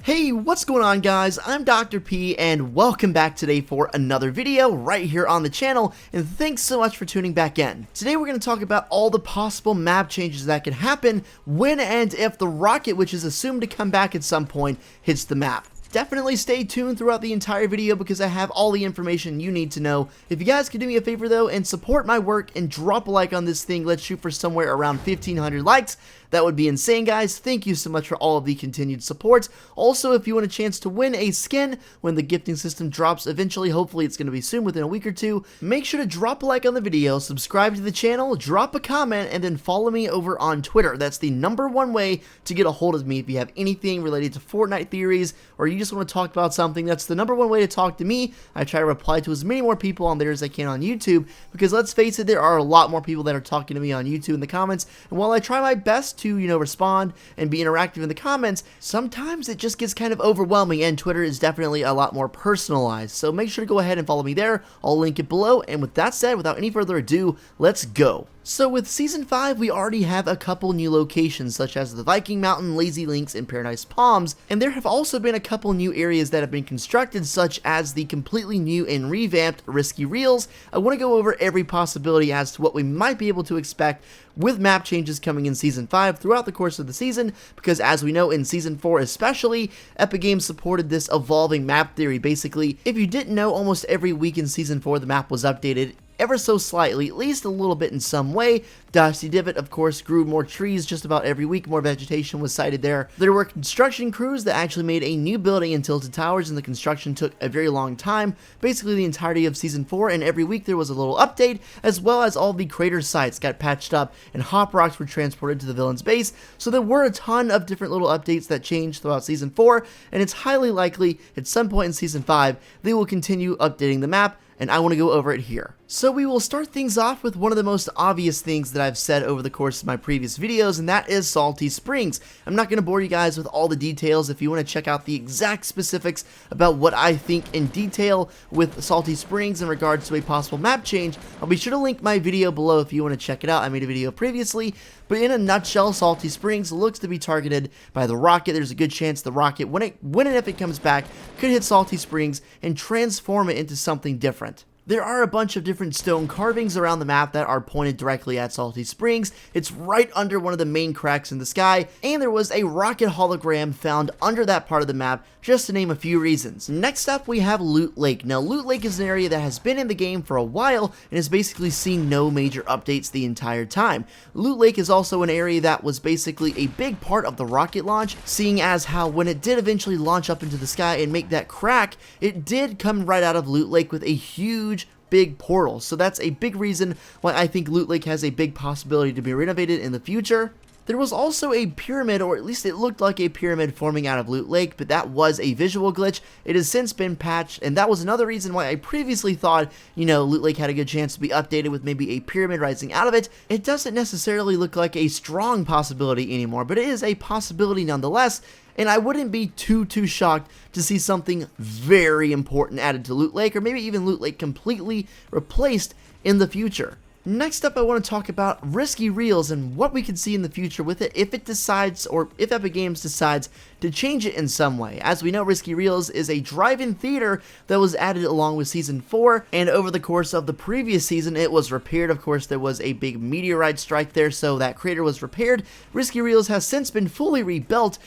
Hey, what's going on guys? I'm Dr. P and welcome back today for another video right here on the channel, and thanks so much for tuning back in. Today we're going to talk about all the possible map changes that can happen when and if the rocket, which is assumed to come back at some point, hits the map. Definitely stay tuned throughout the entire video because I have all the information you need to know. If you guys could do me a favor though and support my work and drop a like on this thing, let's shoot for somewhere around 1,500 likes. That would be insane, guys. Thank you so much for all of the continued support. Also, if you want a chance to win a skin when the gifting system drops eventually, hopefully it's going to be soon within a week or two, make sure to drop a like on the video, subscribe to the channel, drop a comment, and then follow me over on Twitter. That's the #1 way to get a hold of me if you have anything related to Fortnite theories or you just want to talk about something. That's the #1 way to talk to me. I try to reply to as many more people on there as I can on YouTube because let's face it, there are a lot more people that are talking to me on YouTube in the comments, and while I try my best to, respond and be interactive in the comments, sometimes it just gets kind of overwhelming, and Twitter is definitely a lot more personalized. So make sure to go ahead and follow me there. I'll link it below, and with that said, without any further ado, let's go. So with Season 5, we already have a couple new locations, such as the Viking Mountain, Lazy Links, and Paradise Palms, and there have also been a couple new areas that have been constructed, such as the completely new and revamped Risky Reels. I want to go over every possibility as to what we might be able to expect with map changes coming in Season 5 throughout the course of the season, because as we know in Season 4 especially, Epic Games supported this evolving map theory. Basically, if you didn't know, almost every week in Season 4 the map was updated ever so slightly, at least a little bit in some way. Dusty Divot, of course, grew more trees just about every week, more vegetation was sighted there. There were construction crews that actually made a new building in Tilted Towers, and the construction took a very long time, basically the entirety of Season 4, and every week there was a little update, as well as all the crater sites got patched up, and hop rocks were transported to the villain's base, so there were a ton of different little updates that changed throughout Season 4, and it's highly likely at some point in Season 5 they will continue updating the map, and I want to go over it here. So we will start things off with one of the most obvious things that I've said over the course of my previous videos, and that is Salty Springs. I'm not going to bore you guys with all the details. If you want to check out the exact specifics about what I think in detail with Salty Springs in regards to a possible map change, I'll be sure to link my video below if you want to check it out. I made a video previously, but in a nutshell, Salty Springs looks to be targeted by the rocket. There's a good chance the rocket, when and if it comes back, could hit Salty Springs and transform it into something different. There are a bunch of different stone carvings around the map that are pointed directly at Salty Springs. It's right under one of the main cracks in the sky, and there was a rocket hologram found under that part of the map, just to name a few reasons. Next up, we have Loot Lake. Now, Loot Lake is an area that has been in the game for a while and has basically seen no major updates the entire time. Loot Lake is also an area that was basically a big part of the rocket launch, seeing as how when it did eventually launch up into the sky and make that crack, it did come right out of Loot Lake with a huge big portal. So that's a big reason why I think Loot Lake has a big possibility to be renovated in the future. There was also a pyramid, or at least it looked like a pyramid forming out of Loot Lake, but that was a visual glitch. It has since been patched, and that was another reason why I previously thought, Loot Lake had a good chance to be updated with maybe a pyramid rising out of it. It doesn't necessarily look like a strong possibility anymore, but it is a possibility nonetheless, and I wouldn't be too shocked to see something very important added to Loot Lake, or maybe even Loot Lake completely replaced in the future. Next up, I want to talk about Risky Reels and what we can see in the future with it if it decides, or if Epic Games decides to change it in some way. As we know, Risky Reels is a drive-in theater that was added along with Season 4, and over the course of the previous season, it was repaired. Of course, there was a big meteorite strike there, so that crater was repaired. Risky Reels has since been fully rebuilt.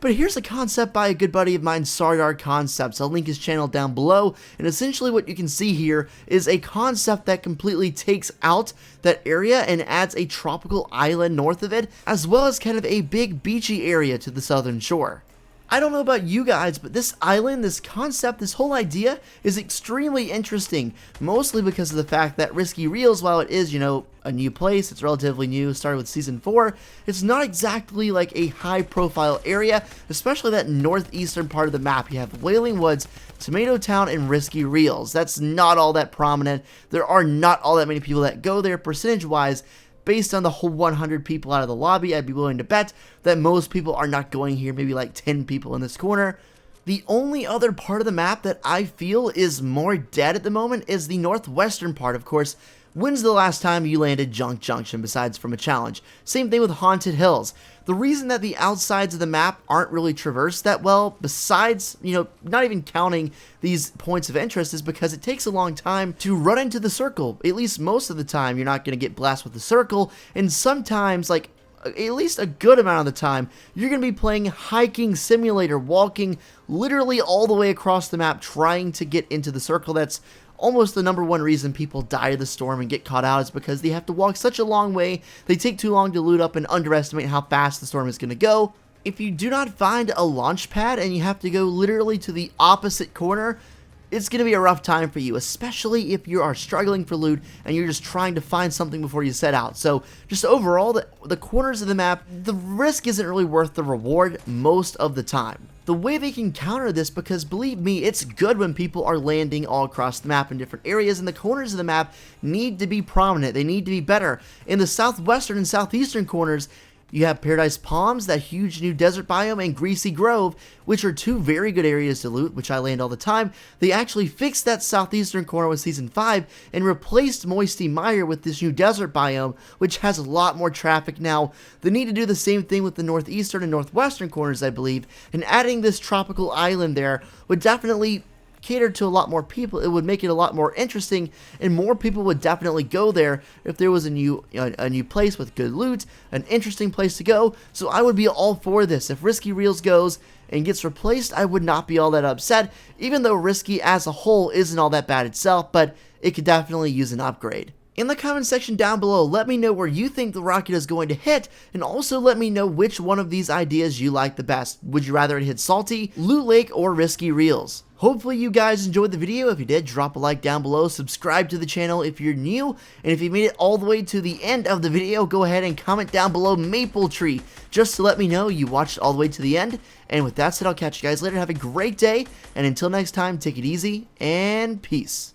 But here's a concept by a good buddy of mine, Saryar Concepts. I'll link his channel down below, and essentially what you can see here is a concept that completely takes out that area and adds a tropical island north of it, as well as kind of a big beachy area to the southern shore. I don't know about you guys, but this island, this concept, this whole idea is extremely interesting, mostly because of the fact that Risky Reels, while it is, a new place, it's relatively new, started with Season 4, it's not exactly like a high-profile area, especially that northeastern part of the map. You have Wailing Woods, Tomato Town, and Risky Reels. That's not all that prominent. There are not all that many people that go there, percentage-wise. Based on the whole 100 people out of the lobby, I'd be willing to bet that most people are not going here, maybe like 10 people in this corner. The only other part of the map that I feel is more dead at the moment is the northwestern part. Of course, When's the last time you landed Junk Junction besides from a challenge? Same thing with Haunted Hills. The reason that the outsides of the map aren't really traversed that well, besides, not even counting these points of interest, is because it takes a long time to run into the circle. At least most of the time, you're not going to get blasted with the circle, and sometimes, like, at least a good amount of the time, you're going to be playing Hiking Simulator, walking literally all the way across the map trying to get into the circle. That's almost the #1 reason people die of the storm and get caught out, is because they have to walk such a long way, they take too long to loot up and underestimate how fast the storm is going to go. If you do not find a launch pad and you have to go literally to the opposite corner, it's going to be a rough time for you, especially if you are struggling for loot and you're just trying to find something before you set out. So just overall, the corners of the map, the risk isn't really worth the reward most of the time. The way they can counter this, because believe me, it's good when people are landing all across the map in different areas, and the corners of the map need to be prominent. They need to be better. In the southwestern and southeastern corners, you have Paradise Palms, that huge new desert biome, and Greasy Grove, which are two very good areas to loot, which I land all the time. They actually fixed that southeastern corner with Season 5 and replaced Moisty Mire with this new desert biome, which has a lot more traffic now. They need to do the same thing with the northeastern and northwestern corners, I believe, and adding this tropical island there would definitely cater to a lot more people. It would make it a lot more interesting, and more people would definitely go there if there was a new place with good loot, an interesting place to go. So I would be all for this. If Risky Reels goes and gets replaced, I would not be all that upset, even though Risky as a whole isn't all that bad itself, but it could definitely use an upgrade. In the comment section down below, let me know where you think the rocket is going to hit, and also let me know which one of these ideas you like the best. Would you rather it hit Salty, Loot Lake, or Risky Reels? Hopefully you guys enjoyed the video. If you did, drop a like down below, subscribe to the channel if you're new, and if you made it all the way to the end of the video, go ahead and comment down below Maple Tree, just to let me know you watched all the way to the end. And with that said, I'll catch you guys later. Have a great day, and until next time, take it easy, and peace.